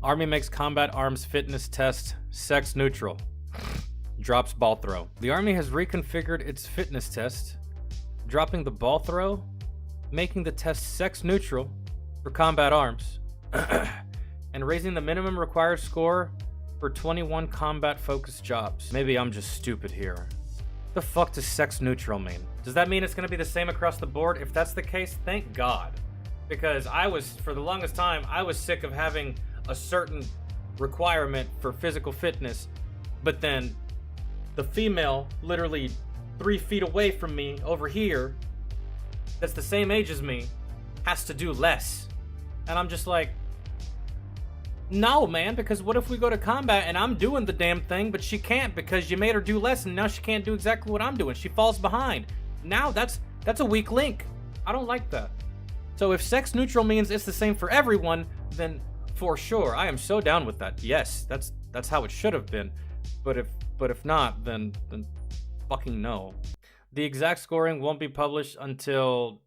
Army makes combat arms fitness test sex neutral. Drops ball throw. The Army has reconfigured its fitness test, dropping the ball throw, making the test sex neutral for combat arms, and raising the minimum required score for 21 combat focused jobs. Maybe I'm just stupid here. The fuck does sex neutral mean? Does that mean it's gonna be the same across the board? If that's the case, thank God. Because for the longest time, I was sick of having a certain requirement for physical fitness, but then the female literally 3 feet away from me over here, that's the same age as me, has to do less. And I'm just like, no, man, because what if we go to combat and I'm doing the damn thing, but she can't because you made her do less and now she can't do exactly what I'm doing. She falls behind. Now that's a weak link. I don't like that. So if sex neutral means it's the same for everyone, then for sure, I am so down with that. Yes, that's how it should have been. But if not, then fucking no. The exact scoring won't be published until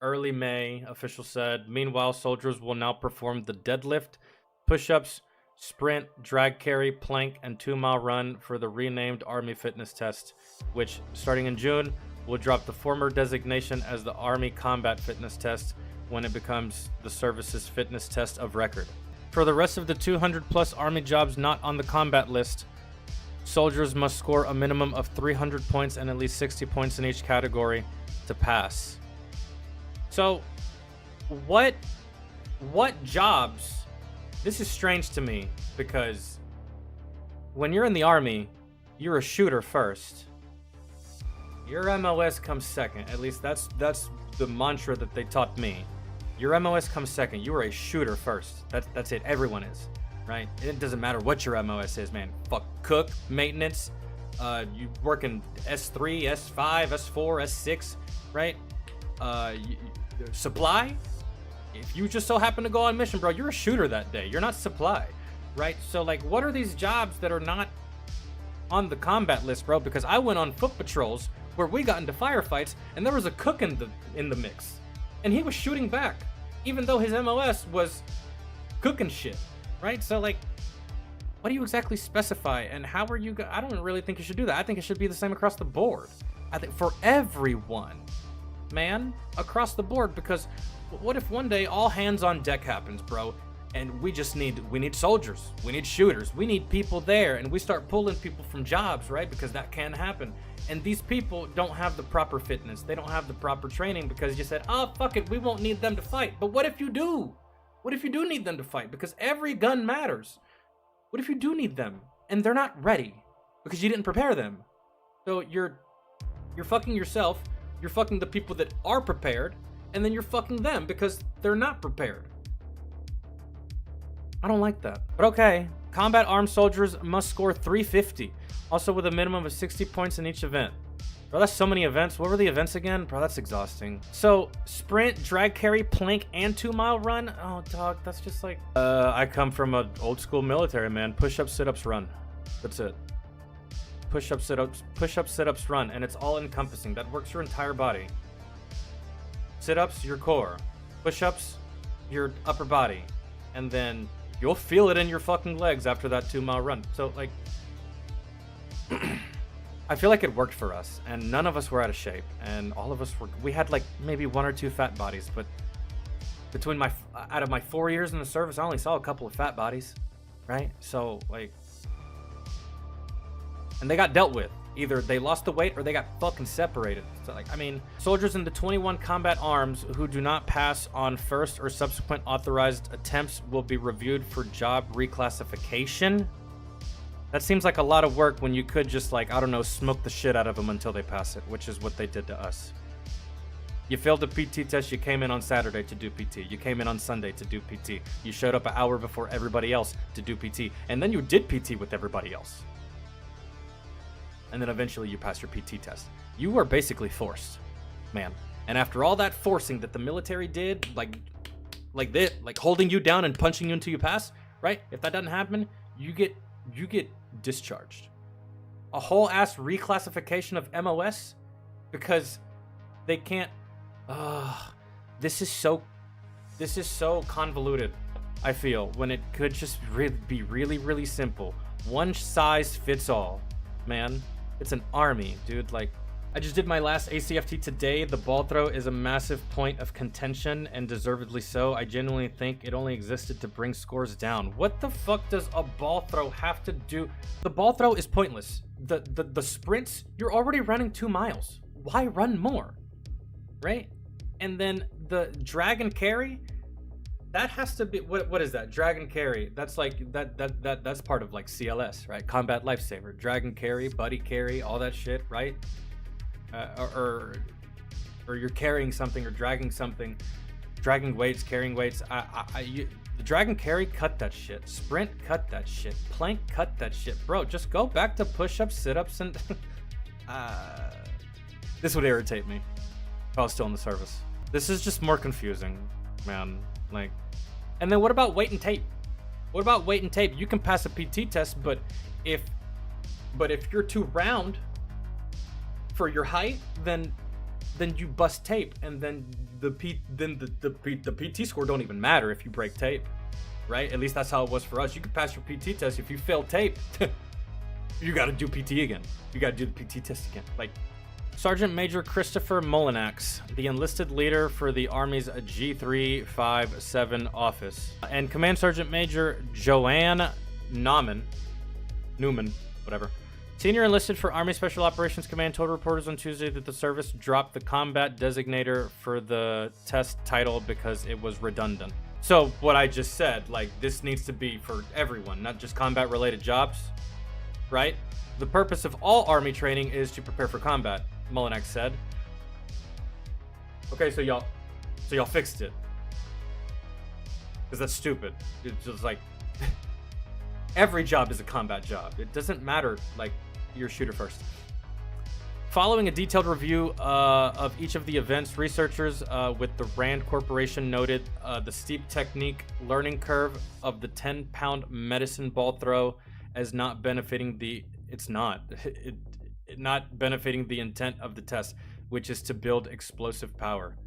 early May, official said. Meanwhile, soldiers will now perform the deadlift, push-ups, sprint, drag carry, plank, and 2-mile run for the renamed Army Fitness Test, which, starting in June, will drop the former designation as the Army Combat Fitness Test when it becomes the service's fitness test of record. For the rest of the 200-plus Army jobs not on the combat list, soldiers must score a minimum of 300 points and at least 60 points in each category to pass. So, what jobs? This is strange to me because when you're in the Army, you're a shooter first. Your MOS comes second. At least that's the mantra that they taught me. Your MOS comes second. You are a shooter first. That's it. Everyone is, right? It doesn't matter what your MOS is, man. Fuck cook, maintenance. You work in S3, S5, S4, S6, right? Supply. If you just so happen to go on mission, bro, you're a shooter that day. You're not supply, right? So like, what are these jobs that are not on the combat list, bro? Because I went on foot patrols where we got into firefights and there was a cook in the mix, and he was shooting back, even though his MOS was cooking shit, right? So like, what do you exactly specify, and how are you? I don't really think you should do that. I think it should be the same across the board. I think for everyone, man, across the board. Because what if one day all hands on deck happens, bro, and we need soldiers, we need shooters, we need people there, and we start pulling people from jobs, right? Because that can happen. And these people don't have the proper fitness, they don't have the proper training, because you said, oh, fuck it, we won't need them to fight. But what if you do? What if you do need them to fight? Because every gun matters. What if you do need them and they're not ready because you didn't prepare them? So you're fucking yourself, you're fucking the people that are prepared, and then you're fucking them because they're not prepared. I don't like that. But okay, combat armed soldiers must score 350, also with a minimum of 60 points in each event. Bro, that's so many events. What were the events again? Bro, that's exhausting. So, sprint, drag carry, plank, and 2-mile run? Oh, dog, that's just like... I come from an old school military, man. Push-ups, sit-ups, run. That's it. Push-ups, sit-ups, run. And it's all encompassing. That works your entire body. Sit-ups, your core. Push-ups, your upper body. And then you'll feel it in your fucking legs after that 2-mile run. So, like... I feel like it worked for us, and none of us were out of shape, and all of us we had like maybe 1 or 2 fat bodies, but between out of my 4 years in the service, I only saw a couple of fat bodies, right? So like, and they got dealt with. Either they lost the weight or they got fucking separated. So like, I mean, soldiers in the 21 combat arms who do not pass on first or subsequent authorized attempts will be reviewed for job reclassification. That seems like a lot of work when you could just, like, I don't know, smoke the shit out of them until they pass it, which is what they did to us. You failed the PT test, you came in on Saturday to do PT. You came in on Sunday to do PT. You showed up an hour before everybody else to do PT. And then you did PT with everybody else. And then eventually you passed your PT test. You were basically forced, man. And after all that forcing that the military did, like holding you down and punching you until you pass, right? If that doesn't happen, you get discharged. A whole ass reclassification of MOS because they can't. This is so convoluted. I feel, when it could just be really, really simple. One size fits all, man. It's an army, dude. Like, I just did my last ACFT today. The ball throw is a massive point of contention, and deservedly so. I genuinely think it only existed to bring scores down. What the fuck does a ball throw have to do? The ball throw is pointless. The sprints, you're already running 2 miles. Why run more? Right? And then the drag and carry, that has to be, what is that? Drag and carry. That's like that's part of like CLS, right? Combat lifesaver. Drag and carry, buddy carry, all that shit, right? Or you're carrying something or dragging something, dragging weights, carrying weights. The drag and carry, cut that shit. Sprint, cut that shit. Plank, cut that shit, bro. Just go back to push-ups, sit-ups, and this would irritate me if I was still in the service. This is just more confusing, man. Like, and then what about weight and tape? What about weight and tape? You can pass a PT test, but if you're too round for your height, then you bust tape, and then the PT score don't even matter if you break tape, right? At least that's how it was for us. You could pass your PT test. If you fail tape, you got to do PT again. You got to do the PT test again. Like, Sergeant Major Christopher Molinax, the enlisted leader for the Army's G357 office, and Command Sergeant Major Joanne Newman, whatever. Senior enlisted for Army Special Operations Command told reporters on Tuesday that the service dropped the combat designator for the test title because it was redundant. So what I just said, like, this needs to be for everyone, not just combat related jobs, right? The purpose of all Army training is to prepare for combat, Molinax said. Okay, so y'all fixed it. Because that's stupid. It's just like, every job is a combat job. It doesn't matter, like, you're a shooter first. Following a detailed review of each of the events, researchers with the RAND Corporation noted the steep technique learning curve of the 10-pound medicine ball throw as not benefiting the not benefiting the intent of the test, which is to build explosive power.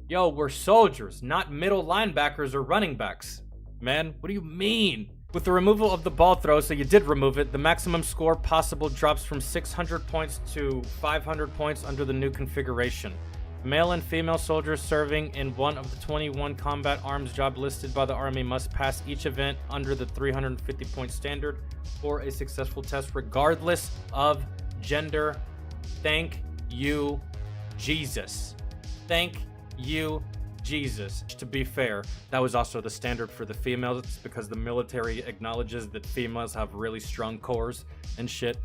Yo, we're soldiers, not middle linebackers or running backs. Man, what do you mean? With the removal of the ball throw, so you did remove it, the maximum score possible drops from 600 points to 500 points under the new configuration. Male and female soldiers serving in one of the 21 combat arms job listed by the Army must pass each event under the 350-point standard for a successful test, regardless of gender. Thank you, Jesus. Thank you, Jesus. To be fair, that was also the standard for the females because the military acknowledges that females have really strong cores and shit.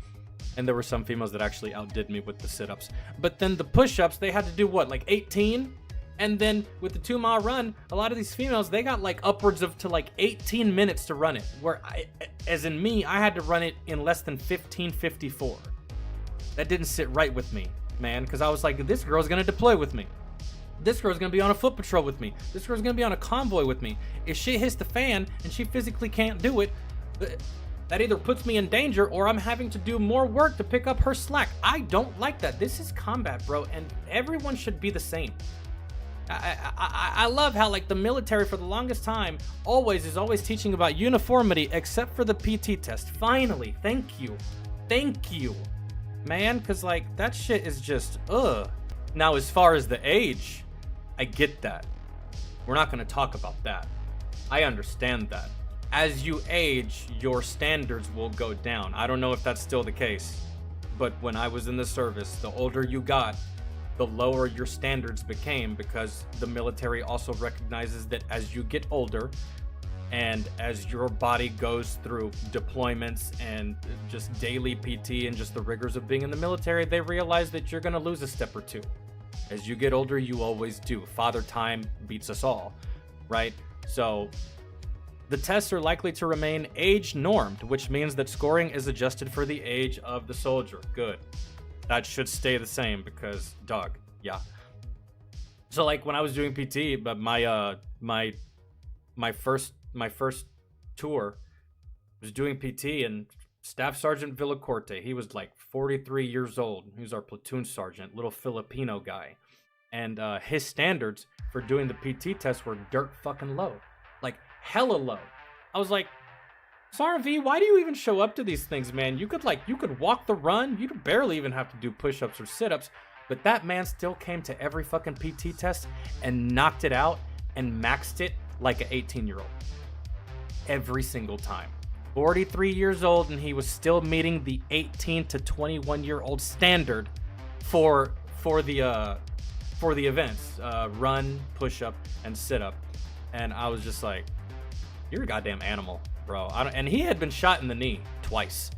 And there were some females that actually outdid me with the sit-ups. But then the push-ups, they had to do what, like 18? And then with the 2-mile run, a lot of these females, they got like upwards of to like 18 minutes to run it. Where as in me, I had to run it in less than 15:54. That didn't sit right with me, man, because I was like, this girl's gonna deploy with me. This girl's gonna be on a foot patrol with me. This girl's gonna be on a convoy with me. If shit hits the fan and she physically can't do it, that either puts me in danger or I'm having to do more work to pick up her slack. I don't like that. This is combat, bro, and everyone should be the same. I love how, like, the military for the longest time is always teaching about uniformity except for the PT test. Finally, thank you, man, because like that shit is just Now, as far as the age, I get that. We're not going to talk about that. I understand that. As you age, your standards will go down. I don't know if that's still the case, but when I was in the service, the older you got, the lower your standards became, because the military also recognizes that as you get older and as your body goes through deployments and just daily PT and just the rigors of being in the military, they realize that you're going to lose a step or two. As you get older, you always do. Father time beats us all, right? So the tests are likely to remain age normed, which means that scoring is adjusted for the age of the soldier. Good. That should stay the same because, dog, yeah. So like when I was doing PT, but my first tour was doing PT, and Staff Sergeant Villacorte, he was like 43 years old. He was our platoon sergeant, little Filipino guy. And his standards for doing the PT test were dirt fucking low. Like hella low. I was like, Sergeant V, why do you even show up to these things, man? You could walk the run. You could barely even have to do push-ups or sit-ups. But that man still came to every fucking PT test and knocked it out and maxed it like an 18-year-old. Every single time. 43 years old, and he was still meeting the 18 to 21-year-old standard for the events, run, push-up, and sit-up. And I was just like, you're a goddamn animal, bro. And he had been shot in the knee twice.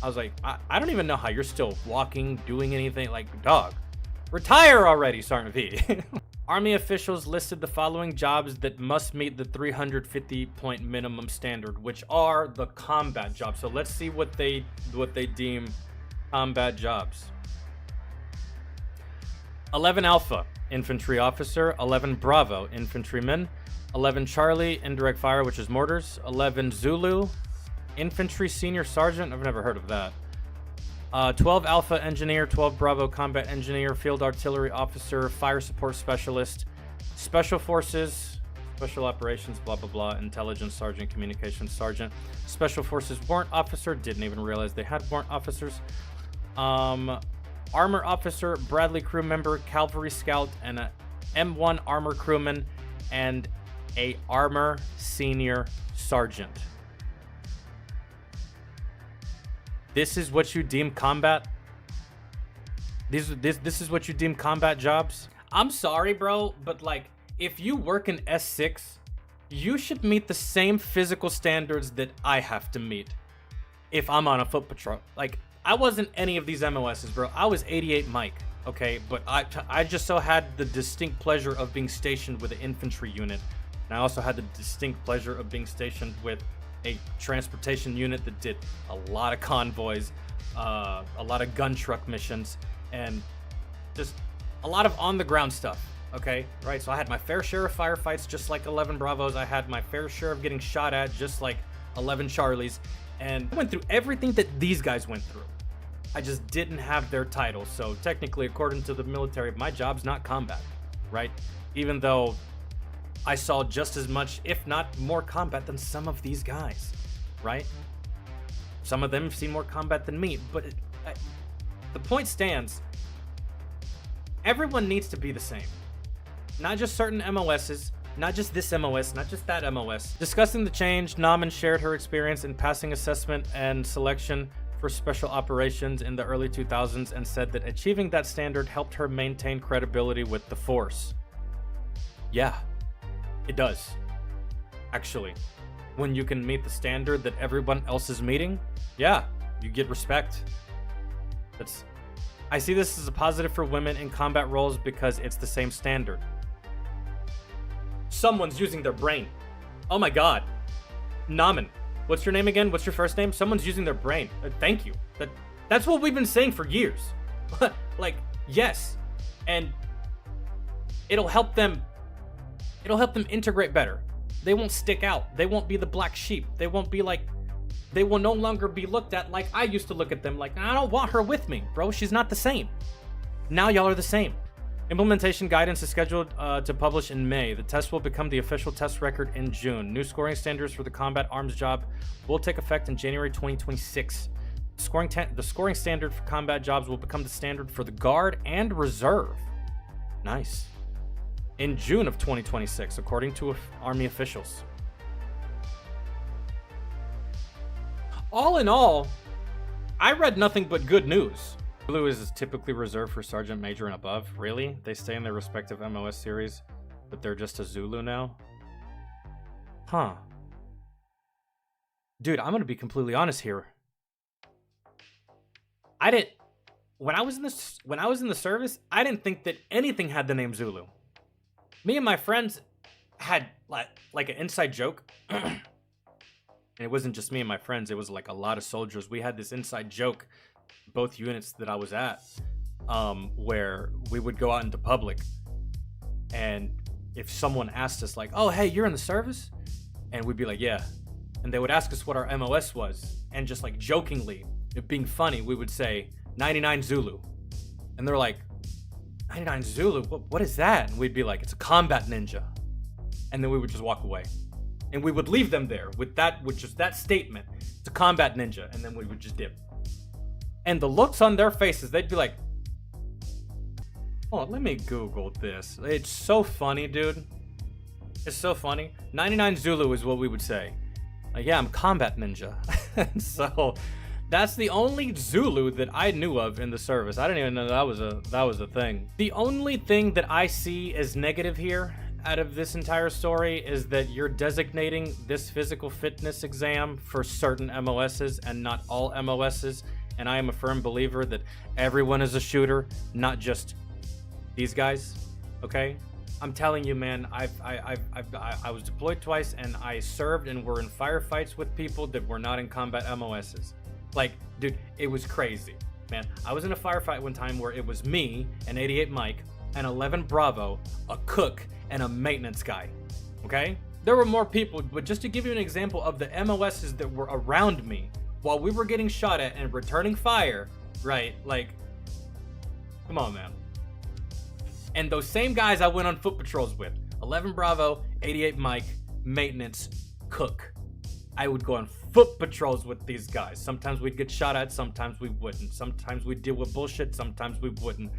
I was like, I don't even know how you're still walking, doing anything. Like, dog, retire already, Sergeant V. Army officials listed the following jobs that must meet the 350-point minimum standard, which are the combat jobs. So let's see what they deem combat jobs. 11 Alpha, infantry officer. 11 Bravo, infantryman. 11 Charlie, indirect fire, which is mortars. 11 Zulu, infantry senior sergeant. I've never heard of that. 12 Alpha engineer, 12 Bravo combat engineer, field artillery officer, fire support specialist, special forces, special operations, blah, blah, blah, intelligence sergeant, communications sergeant, special forces warrant officer, didn't even realize they had warrant officers, armor officer, Bradley crew member, cavalry scout, and a M1 armor crewman, and a armor senior sergeant. This is what you deem combat? This is what you deem combat jobs? I'm sorry, bro, but like, if you work in S6, you should meet the same physical standards that I have to meet if I'm on a foot patrol. Like, I wasn't any of these MOSs, bro. I was 88 Mike, okay? But I just so had the distinct pleasure of being stationed with an infantry unit. And I also had the distinct pleasure of being stationed with a transportation unit that did a lot of convoys, a lot of gun truck missions, and just a lot of on-the-ground stuff, okay? Right, so I had my fair share of firefights, just like 11 Bravos. I had my fair share of getting shot at, just like 11 Charlies, and I went through everything that these guys went through. I just didn't have their titles, so technically, according to the military, my job's not combat, right? Even though I saw just as much, if not more combat than some of these guys, right? Some of them have seen more combat than me, but the point stands. Everyone needs to be the same. Not just certain MOSs, not just this MOS, not just that MOS. Discussing the change, Nauman shared her experience in passing assessment and selection for special operations in the early 2000s and said that achieving that standard helped her maintain credibility with the force. Yeah. It does. Actually, when you can meet the standard that everyone else is meeting, yeah, you get respect. I see this as a positive for women in combat roles because it's the same standard. Someone's using their brain. Oh my god. Nauman, what's your name again? What's your first name? Someone's using their brain. Thank you. That's what we've been saying for years. Like, yes. And it'll help them integrate better. They won't stick out. They won't be the black sheep. They will no longer be looked at like I used to look at them, like, I don't want her with me, bro. She's not the same. Now y'all are the same. Implementation guidance is scheduled to publish in May. The test will become the official test record in June. New scoring standards for the combat arms job will take effect in January 2026. The scoring standard for combat jobs will become the standard for the Guard and Reserve. Nice. In June of 2026, according to Army officials. All in all, I read nothing but good news. Zulu is typically reserved for Sergeant Major and above. Really? They stay in their respective MOS series, but they're just a Zulu now? Huh. Dude, I'm gonna be completely honest here. When I was in the service, I didn't think that anything had the name Zulu. Me and my friends had like an inside joke. And it wasn't just me and my friends, it was like a lot of soldiers. We had this inside joke, both units that I was at, where we would go out into public, and if someone asked us like, oh, hey, you're in the service? And we'd be like, yeah. And they would ask us what our MOS was, and just like jokingly, it being funny, we would say 99 Zulu. And they're like, 99 Zulu? What is that? And we'd be like, it's a combat ninja. And then we would just walk away. And we would leave them there with just that statement. It's a combat ninja, and then we would just dip. And the looks on their faces, they'd be like, oh, let me Google this. It's so funny, dude. It's so funny. 99 Zulu is what we would say. Like, yeah, I'm combat ninja. So that's the only Zulu that I knew of in the service. I didn't even know that was a thing. The only thing that I see as negative here out of this entire story is that you're designating this physical fitness exam for certain MOSs and not all MOSs. And I am a firm believer that everyone is a shooter, not just these guys. Okay, I'm telling you, man. I was deployed twice, and I served and were in firefights with people that were not in combat MOSs. Like, dude, it was crazy, man. I was in a firefight one time where it was me, an 88 Mike, an 11 Bravo, a cook, and a maintenance guy. Okay, there were more people, but just to give you an example of the MOSs that were around me while we were getting shot at and returning fire, right? Like, come on, man. And those same guys I went on foot patrols with, 11 Bravo, 88 Mike, maintenance, cook. I would go on foot patrols with these guys. Sometimes we'd get shot at, sometimes we wouldn't. Sometimes we'd deal with bullshit, sometimes we wouldn't.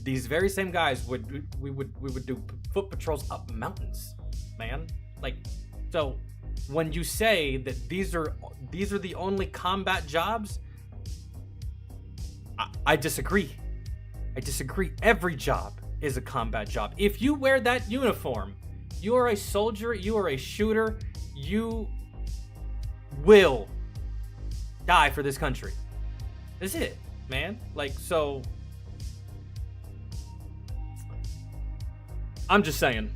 These very same guys we would do foot patrols up mountains, man. Like, so when you say that these are the only combat jobs, I disagree. I disagree. Every job is a combat job. If you wear that uniform, you are a soldier, you are a shooter, you will die for this country. That's it, man. Like, so I'm just saying.